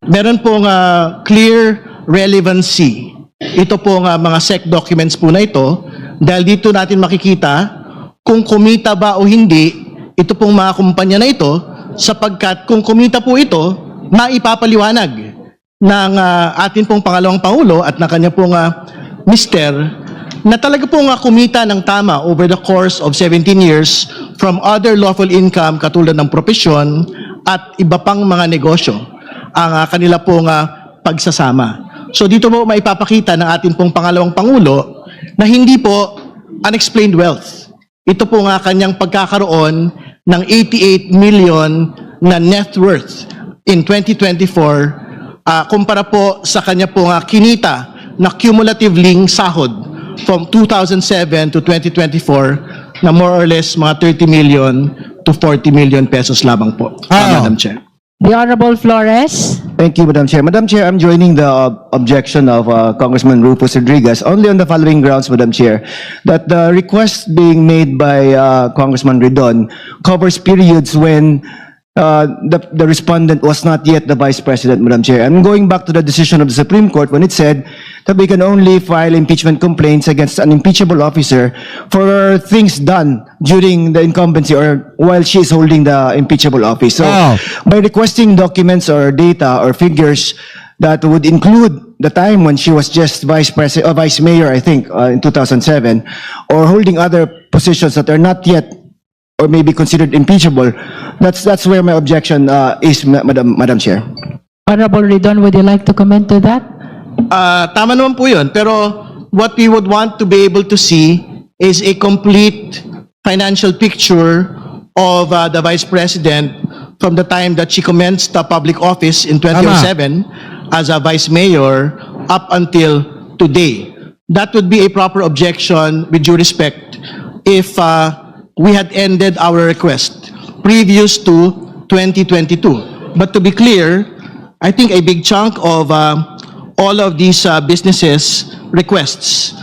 Meron pong clear relevancy. Ito pong mga SEC documents po na ito dahil dito natin makikita kung kumita ba o hindi ito pong mga kumpanya na ito sapagkat kung kumita po ito, maipapaliwanag ng atin pong pangalawang Pangulo at na kanya pong mister na talaga pong kumita ng tama over the course of 17 years from other lawful income katulad ng propesyon at iba pang mga negosyo ang kanila pong pagsasama. So dito po maipapakita ng ating pong pangalawang Pangulo na hindi po unexplained wealth. Ito po nga kanyang pagkakaroon ng 88 million na net worth in 2024 kumpara po sa kanya pong kinita na cumulatively sahod from 2007 to 2024 na more or less mga 30 million to 40 million pesos lamang po, Madam Chair. The Honorable Flores. Thank you, Madam Chair. Madam Chair, I'm joining the objection of Congressman Rufus Rodriguez only on the following grounds, Madam Chair, that the request being made by Congressman Redon covers periods when the respondent was not yet the Vice President, Madam Chair. I'm going back to the decision of the Supreme Court when it said that we can only file impeachment complaints against an impeachable officer for things done during the incumbency or while she is holding the impeachable office. So, by requesting documents or data or figures that would include the time when she was just Vice Mayor, I think, in 2007, or holding other positions that are not yet or maybe considered impeachable, that's where my objection is, Madam Chair. Honorable Redon, would you like to comment to that? Tama naman po yun, pero what we would want to be able to see is a complete financial picture of the Vice President from the time that she commenced the public office in 2007 as a Vice Mayor up until today. That would be a proper objection with due respect if we had ended our request previous to 2022. But to be clear, I think a big chunk of all of these businesses' requests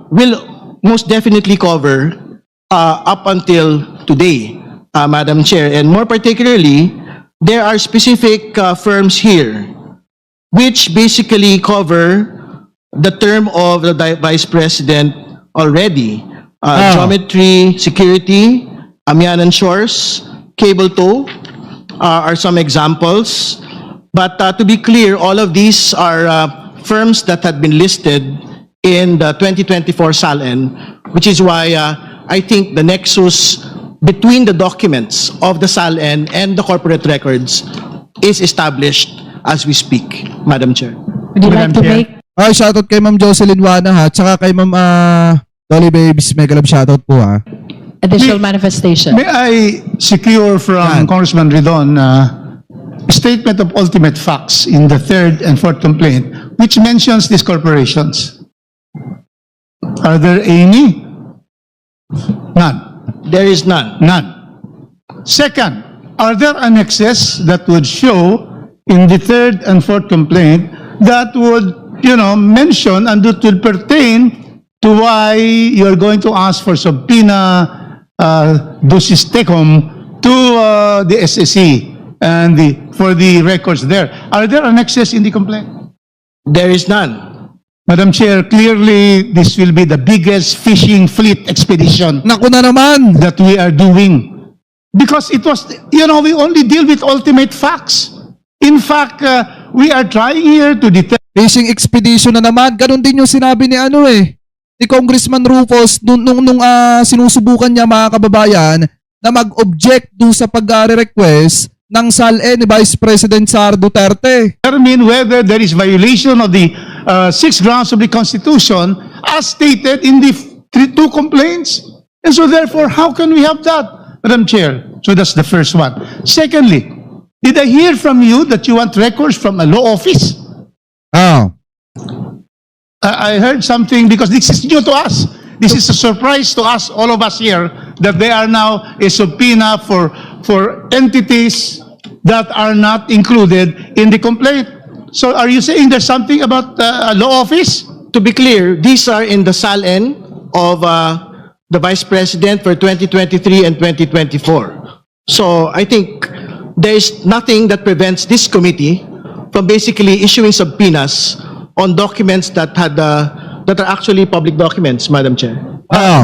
will most definitely cover up until today, Madam Chair. And more particularly, there are specific firms here which basically cover the term of the Vice President already. Geometry, Security, Amianan Shores, Cable Tow are some examples. But to be clear, all of these are firms that had been listed in the 2024 SALN, which is why I think the nexus between the documents of the SALN and the corporate records is established as we speak, Madam Chair. Would you like to make Ay, shoutout kay Ma'am Jocelyn Wana ha, tsaka kay Ma'am Dolly Babies, mega love shoutout po ha. additional manifestation? May I secure from Congressman Redon a statement of ultimate facts in the third and fourth complaint, which mentions these corporations? Are there any? None. There is none. None. Second, are there annexes that would show in the third and fourth complaint that would, mention and that would pertain to why you're going to ask for subpoena ducis tecum to the SSC and for the records there? Are there annexes in the complaint? There is none. Madam Chair, clearly this will be the biggest fishing fleet expedition Naku na naman! that we are doing. Because it was, we only deal with ultimate facts. In fact, we are trying here to detect. Fishing expedition na naman. Ganon din yung sinabi ni ni Congressman Rufus nung sinusubukan niya mga kababayan na mag-object dun sa pag-request ng SALN ni Vice President Sara Duterte. Determine whether there is violation of the 6 grounds of the Constitution as stated in the two complaints. And so therefore, how can we have that, Madam Chair? So that's the first one. Secondly, did I hear from you that you want records from a law office? Oh. I heard something because this is new to us. This is a surprise to us, all of us here, that they are now a subpoena for entities that are not included in the complaint. So are you saying there's something about a law office? To be clear, these are in the SALN of the Vice President for 2023 and 2024. So I think there is nothing that prevents this committee from basically issuing subpoenas on documents that that are actually public documents, Madam Chair.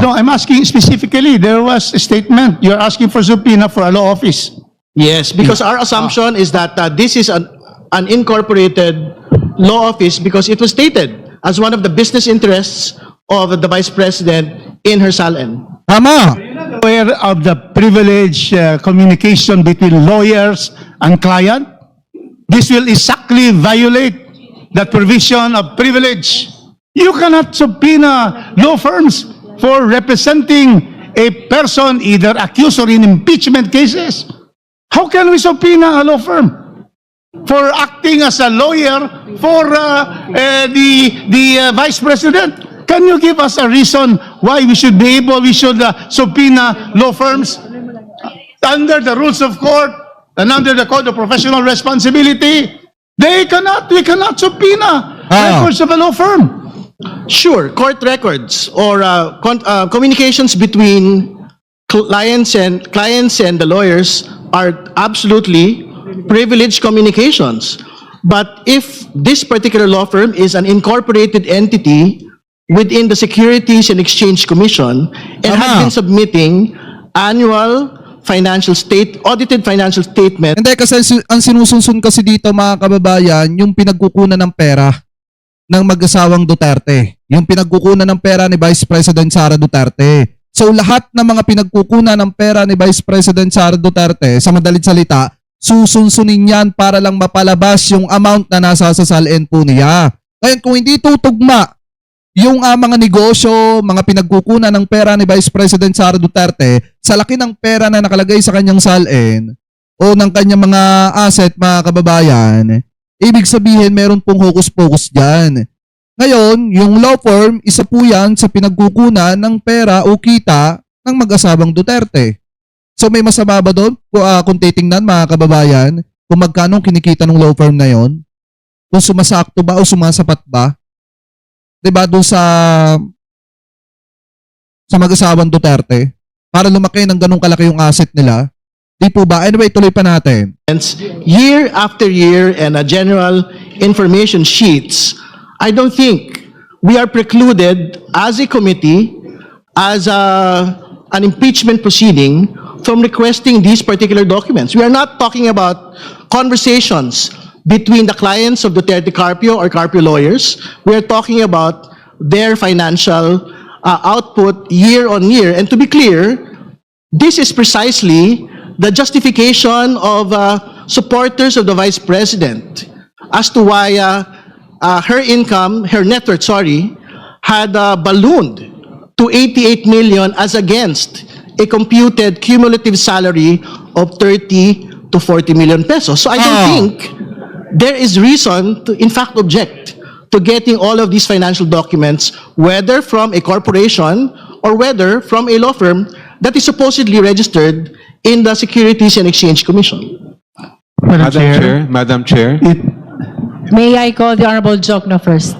No, I'm asking specifically, there was a statement, you're asking for subpoena for a law office. Yes, because our assumption is that this is an incorporated law office because it was stated as one of the business interests of the Vice President in her SALN. Tama. Aware of the privilege communication between lawyers and client? This will exactly violate that provision of privilege. You cannot subpoena law firms for representing a person either accused or in impeachment cases. How can we subpoena a law firm for acting as a lawyer for the Vice President? Can you give us a reason why we should subpoena law firms under the rules of court and under the Code of Professional Responsibility? We cannot subpoena records of a law firm. Sure, court records or communications between clients and the lawyers are absolutely privileged communications. But if this particular law firm is an incorporated entity within the Securities and Exchange Commission and had been submitting annual audited financial statement. Hindi, kasi ang sinusunsun kasi dito mga kababayan, yung pinagkukunan ng pera ng mag-asawang Duterte. Yung pinagkukunan ng pera ni Vice President Sara Duterte. So lahat ng mga pinagkukunan ng pera ni Vice President Sara Duterte, sa madalit salita, susunsunin yan para lang mapalabas yung amount na nasa sa SALN po niya. Ngayon, kung hindi tutugma yung mga negosyo, mga pinagkukunan ng pera ni Vice President Sara Duterte sa laki ng pera na nakalagay sa kanyang SALN o ng kanyang mga asset, mga kababayan, ibig sabihin meron pong hocus-pocus dyan. Ngayon, yung law firm, isa po yan sa pinagkukunan ng pera o kita ng mag-asawang Duterte. So may masama ba doon kung titingnan, mga kababayan, kung magkano kinikita ng law firm na yon? Kung sumasakto ba o sumasapat ba? Diba doon sa mag-asawang Duterte? Para lumaki ng ganung kalaki yung asset nila. Di po ba? Anyway, tuloy pa natin. Year after year and general information sheets, I don't think we are precluded as a committee, as an impeachment proceeding, from requesting these particular documents. We are not talking about conversations between the clients of Duterte Carpio or Carpio lawyers. We are talking about their financial output year on year. And to be clear, this is precisely the justification of supporters of the Vice President as to why her net worth, had ballooned to 88 million as against a computed cumulative salary of 30 to 40 million pesos. So I don't think there is reason to, in fact, object to getting all of these financial documents, whether from a corporation or whether from a law firm that is supposedly registered in the Securities and Exchange Commission. Madam Chair, May I call the Honorable Jokno first?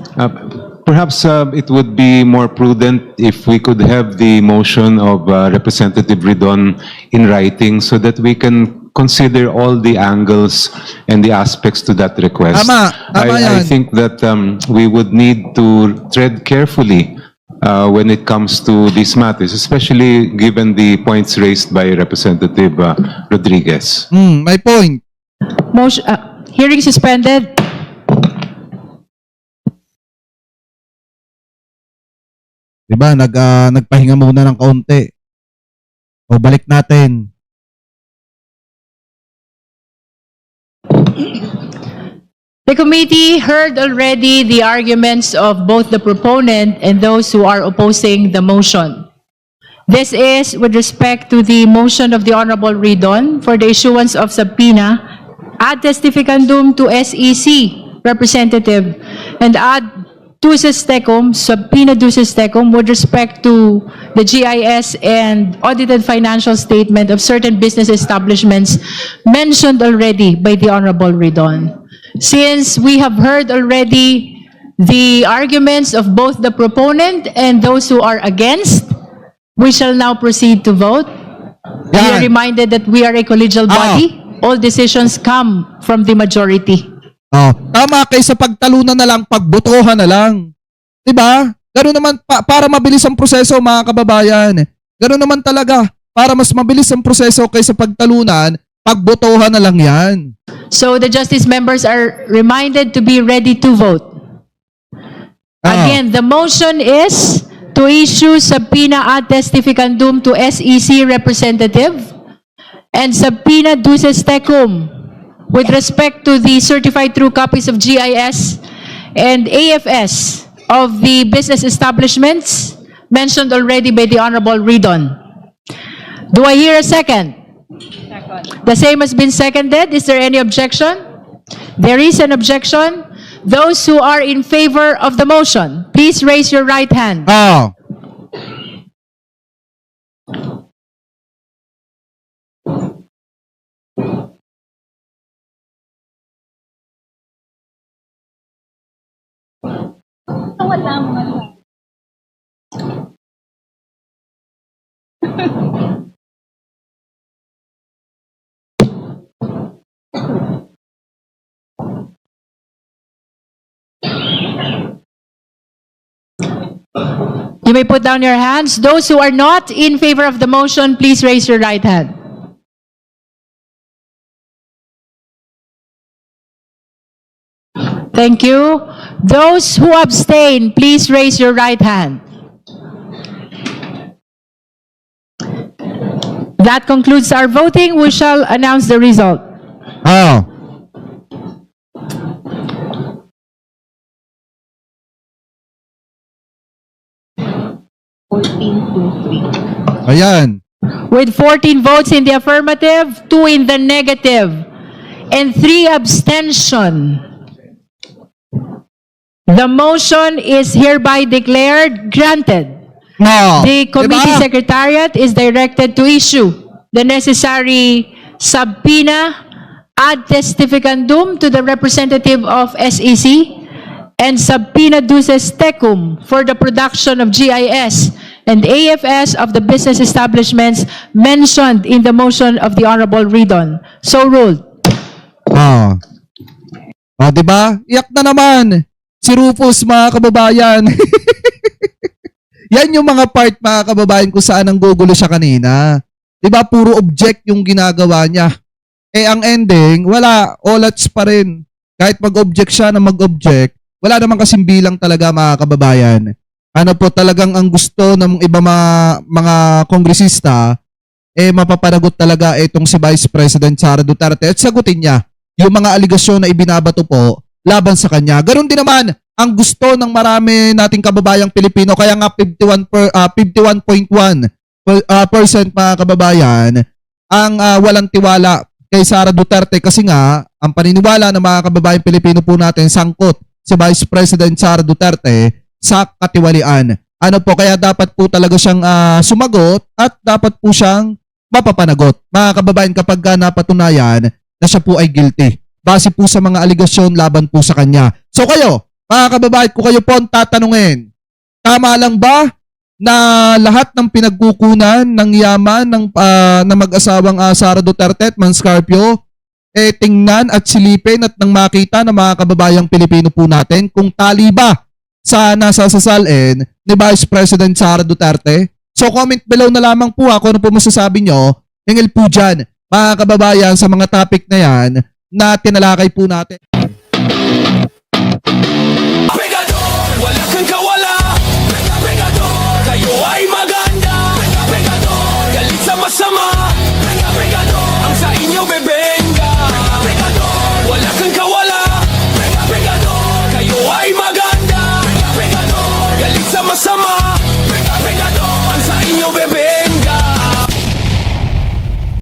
perhaps it would be more prudent if we could have the motion of Representative Ridon in writing so that we can consider all the angles and the aspects to that request. Tama I yan. think that we would need to tread carefully when it comes to these matters, especially given the points raised by Representative Rodriguez. My point. Motion, hearing suspended. Diba, nagpahinga muna ng kaunti. O balik natin. The committee heard already the arguments of both the proponent and those who are opposing the motion. This is with respect to the motion of the Honorable Ridon for the issuance of subpoena ad testificandum to SEC representative and ad duces tecum, subpoena duces tecum with respect to the GIS and audited financial statement of certain business establishments mentioned already by the Honorable Ridon. Since we have heard already the arguments of both the proponent and those who are against, we shall now proceed to vote. We are Yan. reminded that we are a collegial body. All decisions come from the majority. Oh, tama, kaysa pagtalunan na lang, pagbotohan na lang. 'Di ba? Ganoon naman para mabilis ang proseso, mga kababayan. Ganoon naman talaga, para mas mabilis ang proseso kaysa pagtalunan, pagbotohan na lang 'yan. So the justice members are reminded to be ready to vote. Again, the motion is to issue subpoena ad testificandum to SEC representative and subpoena duces tecum with respect to the certified true copies of GIS and AFS of the business establishments mentioned already by the Honorable Ridon. Do I hear a second? The same has been seconded. Is there any objection? There is an objection. Those who are in favor of the motion, please raise your right hand. Oh. You may put down your hands. Those who are not in favor of the motion, please raise your right hand. Thank you. Those who abstain, please raise your right hand. That concludes our voting. We shall announce the result. Oh. Ayan. With 14 votes in the affirmative, 2 in the negative, and 3 abstention. The motion is hereby declared granted. No. The committee Diba? secretariat is directed to issue the necessary subpoena ad testificandum to the representative of SEC and subpoena duces tecum for the production of GIS and AFS of the business establishments mentioned in the motion of the Honorable Ridon. So ruled. Oh. Oh, 'di ba? Iyak na naman si Rufus, mga kababayan. Yan yung mga part, mga kababayan, kung saan ang gugulo siya kanina. 'Di ba? Puro object yung ginagawa niya. Eh ang ending, wala, olats pa rin. Kahit mag-object siya na mag-object, wala namang kasing bilang talaga, mga kababayan. Ano po talagang ang gusto ng iba mga kongresista, eh mapapanagot talaga itong si Vice President Sara Duterte at sagutin niya yung mga aligasyon na ibinabato po laban sa kanya. Ganon din naman ang gusto ng marami nating kababayang Pilipino, kaya nga 51.1% mga kababayan ang walang tiwala kay Sara Duterte, kasi nga ang paniniwala ng mga kababayang Pilipino po natin, sangkot si Vice President Sara Duterte sa katiwalian. Ano po, kaya dapat po talaga siyang sumagot at dapat po siyang mapapanagot, mga kababayan, kapag napatunayan na siya po ay guilty base po sa mga aligasyon laban po sa kanya. So kayo, mga kababayan, kung kayo po ang tatanungin, tama lang ba na lahat ng pinagkukunan ng yaman na mag-asawang Sara Duterte at Mans Carpio, eh tingnan at silipin at nang makita ng mga kababayang Pilipino po natin kung tali ba sa nasasasalin ni Vice President Sara Duterte? So comment below na lamang po kung ano po masasabi nyo. Hingil po dyan, mga kababayan, sa mga topic na yan na tinalakay po natin.